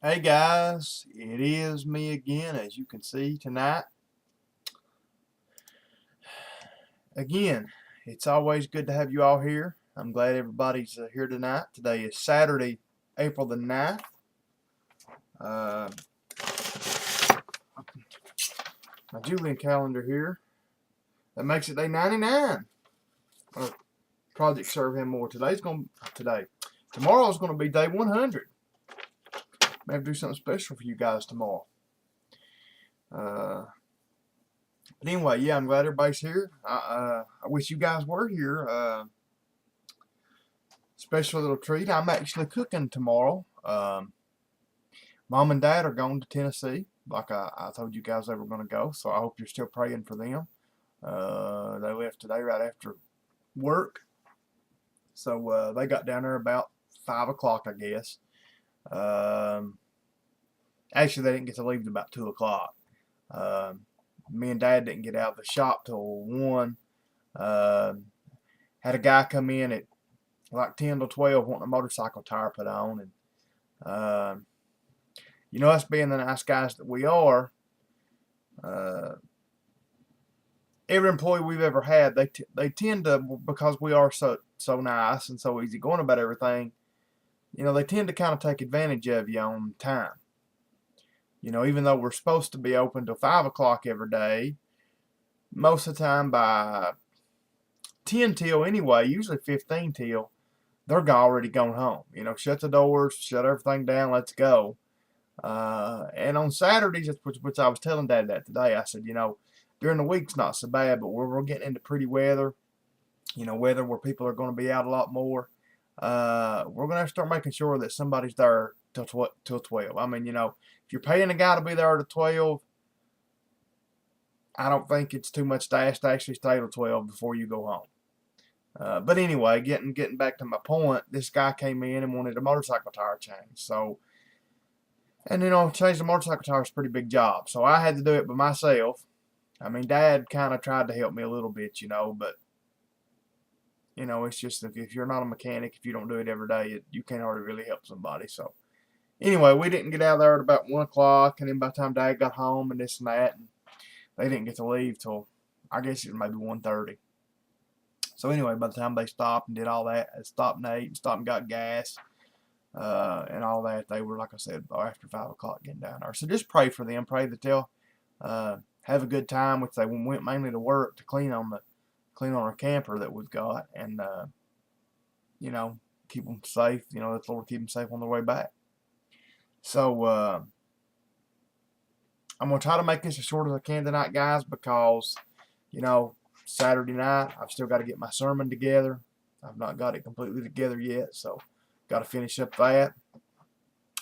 Hey guys, it is me again, as you can see tonight. Again, it's always good to have you all here. I'm glad everybody's here tonight. Today is Saturday, April the 9th. My Julian calendar here. That makes it day 99. Project Serve Him More. Tomorrow's gonna be day 100. May have to do something special for you guys tomorrow. But anyway, yeah, I'm glad everybody's here. I wish you guys were here. Special little treat. I'm actually cooking tomorrow. Mom and Dad are going to Tennessee, like I told you guys they were going to go. So I hope you're still praying for them. They left today right after work, so they got down there about 5 o'clock, I guess. Actually, they didn't get to leave till about 2 o'clock. Me and Dad didn't get out of the shop till 1. Had a guy come in at like 10 to 12 wanting a motorcycle tire put on, and us being the nice guys that we are, every employee we've ever had, they tend to, because we are so nice and so easy going about everything, they tend to kind of take advantage of you on time. Even though we're supposed to be open till 5 o'clock every day, most of the time by 10 till anyway, usually 15 till, they're already gone home. Shut the doors, shut everything down, let's go. And on Saturdays, which I was telling Dad that today, I said, during the week's not so bad, but we're getting into pretty weather, weather where people are going to be out a lot more. We're going to have to start making sure that somebody's there till 12. I mean, if you're paying a guy to be there to 12, I don't think it's too much to ask to actually stay till 12 before you go home. But anyway, getting back to my point, this guy came in and wanted a motorcycle tire change. So, and changing the motorcycle tire is a pretty big job. So I had to do it by myself. I mean, Dad kind of tried to help me a little bit, but it's just if you're not a mechanic, if you don't do it every day, you can't hardly really help somebody. So anyway, we didn't get out there at about 1 o'clock, and then by the time Dad got home and this and that, and they didn't get to leave till, I guess it was maybe 1:30. So anyway, by the time they stopped and did all that, they stopped and ate, and stopped and got gas, and all that, they were, like I said, after 5 o'clock getting down there. So just pray for them. Pray that they'll have a good time, which they went mainly to work to clean on our camper that we've got, and keep them safe. Let the Lord keep them safe on their way back. So I'm gonna try to make this as short as I can tonight, guys, because Saturday night I've still got to get my sermon together. I've not got it completely together yet, so got to finish up that.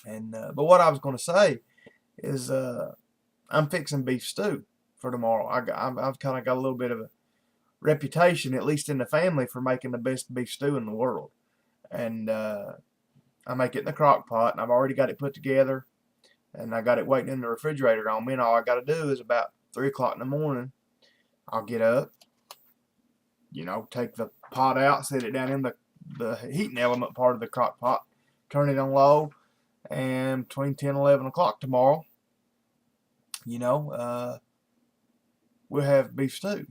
And but what I was going to say is I'm fixing beef stew for tomorrow. I've kind of got a little bit of a reputation, at least in the family, for making the best beef stew in the world. And I make it in the crock pot, and I've already got it put together, and I got it waiting in the refrigerator on me. And all I got to do is about 3 o'clock in the morning, I'll get up, take the pot out, set it down in the heating element part of the crock pot, turn it on low, and between 10 and 11 o'clock tomorrow, we'll have beef stew,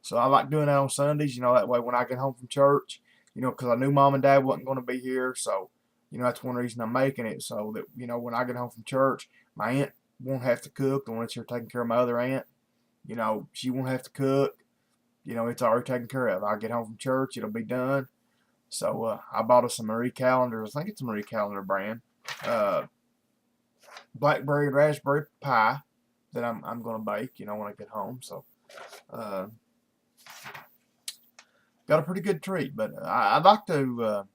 So I like doing that on Sundays, that way when I get home from church, because I knew Mom and Dad wasn't going to be here, so, that's one reason I'm making it, so that, when I get home from church, my aunt won't have to cook, the one that's here taking care of my other aunt, she won't have to cook, it's already taken care of. I get home from church, it'll be done. So I bought us some Marie Callender's. I think it's a Marie Callender brand. Blackberry and raspberry pie that I'm going to bake, when I get home. So got a pretty good treat. But I'd like to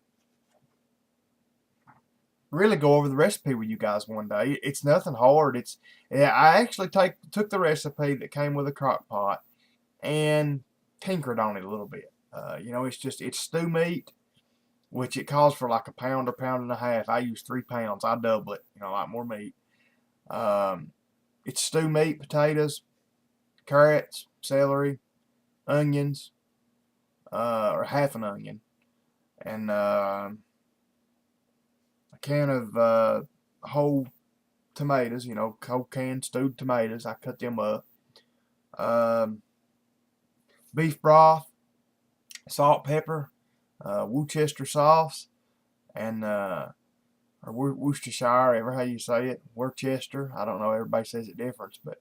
really go over the recipe with you guys one day. It's nothing hard. I actually took the recipe that came with a crock pot and tinkered on it a little bit. It's stew meat, which it calls for like a pound or pound and a half. I use 3 pounds. I double it, a lot more meat. It's stew meat, potatoes, carrots, celery, onions, or half an onion, and a can of whole tomatoes, you know, whole canned stewed tomatoes. I cut them up. Um, Beef broth, salt, pepper, Worcester sauce, and or Worcestershire, ever how you say it, Worcester. I don't know. Everybody says it different, but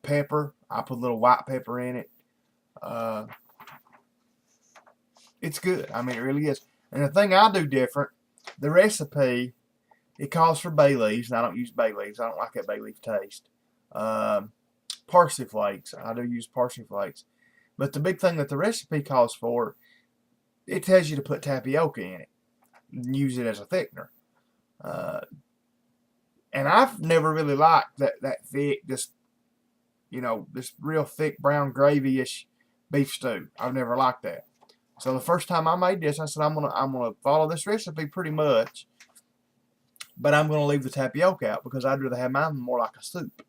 pepper. I put a little white pepper in it. Uh, it's good. I mean, it really is. And the thing I do different, the recipe, it calls for bay leaves, and I don't use bay leaves. I don't like that bay leaf taste. Parsley flakes. I do use parsley flakes. But the big thing that the recipe calls for, it tells you to put tapioca in it and use it as a thickener. And I've never really liked that thick, this real thick brown gravy-ish beef stew. I've never liked that. So the first time I made this, I said I'm gonna follow this recipe pretty much, but I'm gonna leave the tapioca out because I'd rather have mine more like a soup.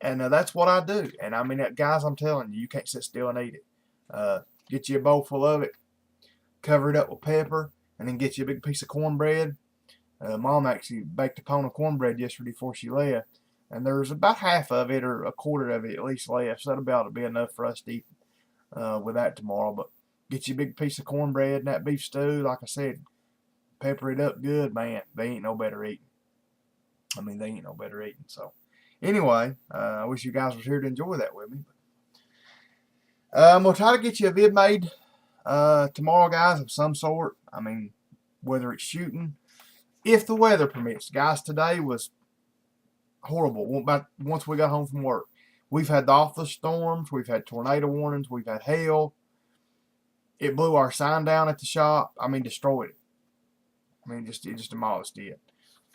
And that's what I do. And I mean, guys, I'm telling you, you can't sit still and eat it. Get you a bowl full of it, cover it up with pepper, and then get you a big piece of cornbread. Mom actually baked a pound of cornbread yesterday before she left, and there's about half of it or a quarter of it at least left, so that'll be able to be enough for us to eat with that tomorrow. But get you a big piece of cornbread and that beef stew, like I said, pepper it up good, man. They ain't no better eating. I mean, they ain't no better eating. So anyway, I wish you guys was here to enjoy that with me. I'm going to try to get you a vid made tomorrow, guys, of some sort. I mean, whether it's shooting, if the weather permits. Guys, today was horrible. Once we got home from work, we've had the awful storms. We've had tornado warnings. We've had hail. It blew our sign down at the shop. I mean, destroyed it. I mean, it just demolished it.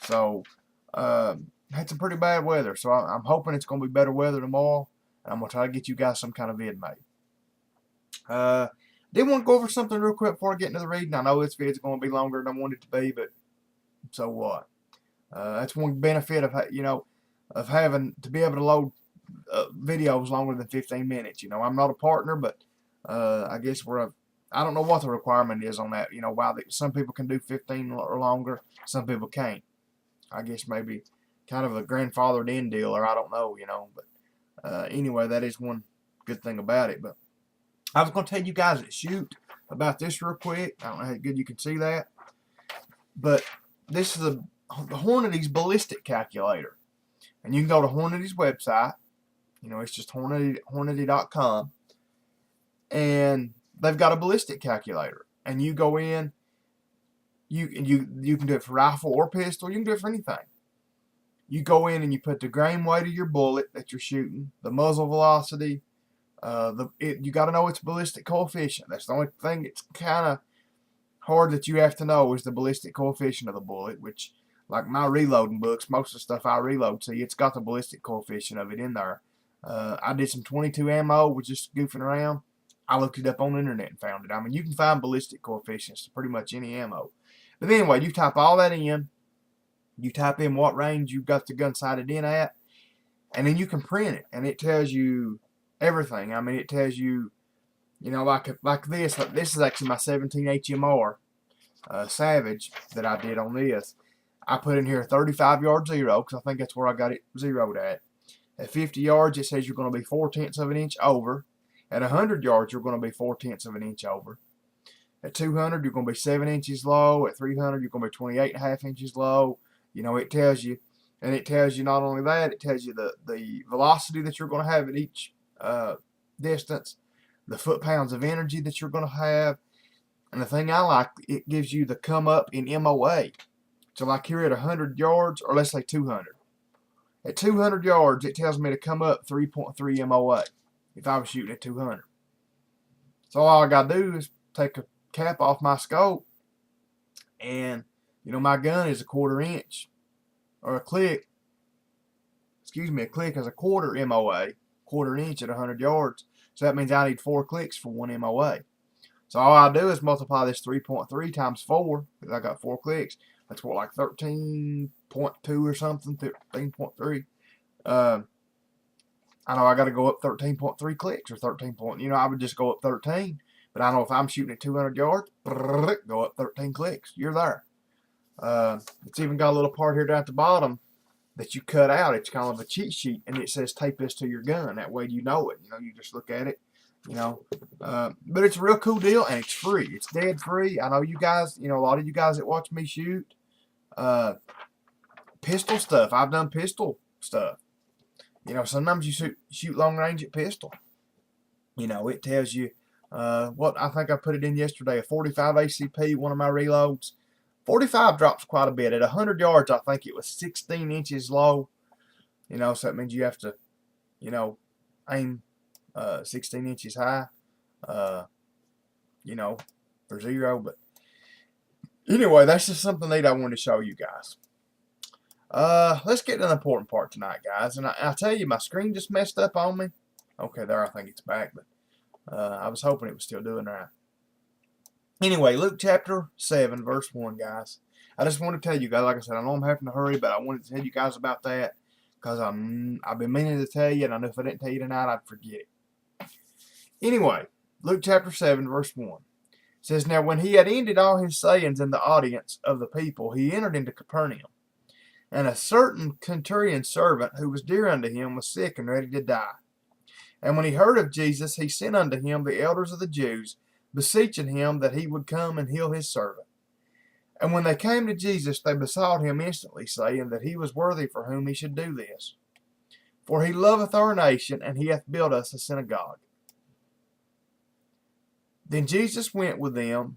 So, had some pretty bad weather. So I'm hoping it's going to be better weather tomorrow. And I'm going to try to get you guys some kind of vid made. Did want to go over something real quick before I get into the reading. I know this vid's going to be longer than I want it to be, but so what? That's one benefit of of having to be able to load videos longer than 15 minutes. You know, I'm not a partner, but I guess I don't know what the requirement is on that. You know, why some people can do 15 or longer, some people can't. I guess maybe kind of a grandfathered in deal, or I don't know. You know, but anyway, that is one good thing about it. But I was going to tell you guys at shoot about this real quick. I don't know how good you can see that, but this is the Hornady's ballistic calculator, and you can go to Hornady's website. You know, it's just Hornady.com, and they've got a ballistic calculator, and you go in. You can do it for rifle or pistol. You can do it for anything. You go in and you put the grain weight of your bullet that you're shooting, the muzzle velocity. You got to know its ballistic coefficient. That's the only thing it's kind of hard that you have to know is the ballistic coefficient of the bullet, which, like my reloading books, most of the stuff I reload, see, it's got the ballistic coefficient of it in there. I did some 22 ammo with just goofing around. I looked it up on the internet and found it. I mean, you can find ballistic coefficients to pretty much any ammo. But anyway, you type all that in. You type in what range you've got the gun sighted in at, and then you can print it, and it tells you everything. I mean, it tells you, you know, like this. This is actually my 17 HMR Savage that I did on this. I put in here 35 yard zero because I think that's where I got it zeroed at. At 50 yards, it says you're going to be 4/10 of an inch over. At 100 yards, you're going to be 4/10 of an inch over. At 200, you're going to be 7 inches low. At 300, you're going to be 28.5 inches low. You know, it tells you, and it tells you not only that, it tells you the velocity that you're going to have at each distance, the foot-pounds of energy that you're going to have, and the thing I like, it gives you the come up in MOA. So like here at 100 yards, or let's say 200. At 200 yards, it tells me to come up 3.3 MOA if I was shooting at 200. So all I got to do is take a cap off my scope, and you know, my gun is a 1/4 inch, or a click is a 1/4 MOA, 1/4 inch at 100 yards. So that means I need 4 clicks for 1 MOA. So all I do is multiply this 3.3 times 4, because I got 4 clicks. That's what, like 13.2 or something, 13.3. I know I got to go up 13.3 clicks or 13 point. You know, I would just go up 13. But I know if I'm shooting at 200 yards, go up 13 clicks. You're there. It's even got a little part here down at the bottom that you cut out. It's kind of a cheat sheet, and it says tape this to your gun. That way you know it. You just look at it. But it's a real cool deal, and it's free. It's dead free. I know you guys. A lot of you guys that watch me shoot pistol stuff. I've done pistol stuff. Sometimes you shoot long range at pistol. It tells you what I think I put it in yesterday. A 45 ACP, one of my reloads. 45 drops quite a bit. At 100 yards, I think it was 16 inches low. So that means you have to, aim 16 inches high, for zero. But anyway, that's just something neat I wanted to show you guys. Let's get to the important part tonight, guys. And I tell you, my screen just messed up on me. Okay, there, I think it's back, but I was hoping it was still doing right. Anyway, Luke chapter 7, verse 1, guys. I just want to tell you guys, like I said, I know I'm having to hurry, but I wanted to tell you guys about that because I've been meaning to tell you, and I know if I didn't tell you tonight, I'd forget it. Anyway, Luke chapter 7, verse 1. It says, Now when he had ended all his sayings in the audience of the people, he entered into Capernaum. And a certain centurion servant who was dear unto him was sick and ready to die. And when he heard of Jesus, he sent unto him the elders of the Jews, beseeching him that he would come and heal his servant. And when they came to Jesus, they besought him instantly, saying that he was worthy for whom he should do this. For he loveth our nation, and he hath built us a synagogue. Then Jesus went with them,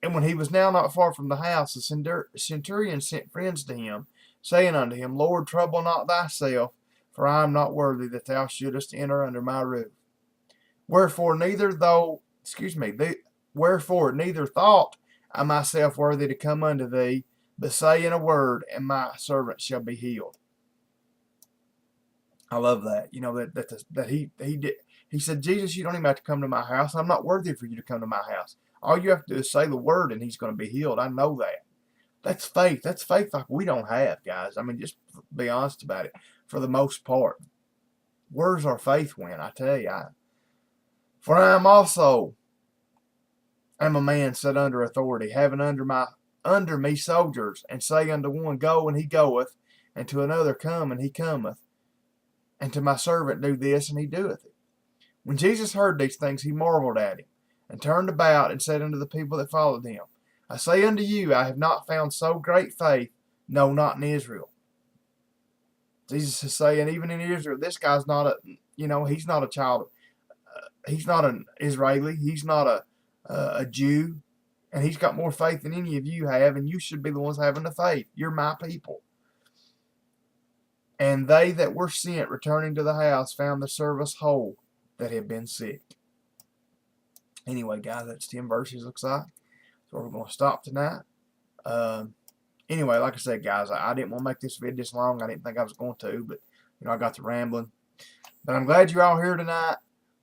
and when he was now not far from the house, the centurion sent friends to him, saying unto him, Lord, trouble not thyself, for I am not worthy that thou shouldest enter under my roof. Wherefore neither thought I myself worthy to come unto thee, but say in a word, and my servant shall be healed. I love that. That he did. He said, Jesus, you don't even have to come to my house. I'm not worthy for you to come to my house. All you have to do is say the word, and he's going to be healed. I know that. That's faith. That's faith like we don't have, guys. I mean, just be honest about it. For the most part, where's our faith went? I tell you, for I am also am a man set under authority, having under me soldiers, and say unto one, Go, and he goeth, and to another, Come, and he cometh, and to my servant, Do this, and he doeth it. When Jesus heard these things, he marveled at him, and turned about, and said unto the people that followed him, I say unto you, I have not found so great faith, no, not in Israel. Jesus is saying, even in Israel, this guy's not he's not a child. He's not an Israeli. He's not a Jew. And he's got more faith than any of you have, and you should be the ones having the faith. You're my people. And they that were sent, returning to the house, found the servants whole that had been sick. Anyway, guys, that's 10 verses, looks like. So we're going to stop tonight. Anyway, like I said, guys, I didn't want to make this video this long. I didn't think I was going to, but, I got to rambling. But I'm glad you're all here tonight.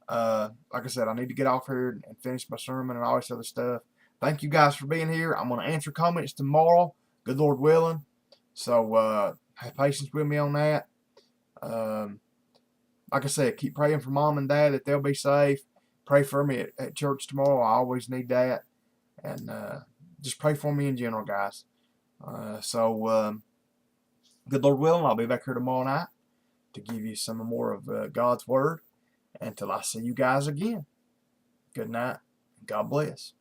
Like I said, I need to get off here and finish my sermon and all this other stuff. Thank you guys for being here. I'm going to answer comments tomorrow, good Lord willing. So, have patience with me on that. Like I said, keep praying for Mom and Dad that they'll be safe. Pray for me at church tomorrow. I always need that. And just pray for me in general, guys. Good Lord willing, I'll be back here tomorrow night to give you some more of God's Word. Until I see you guys again. Good night. God bless.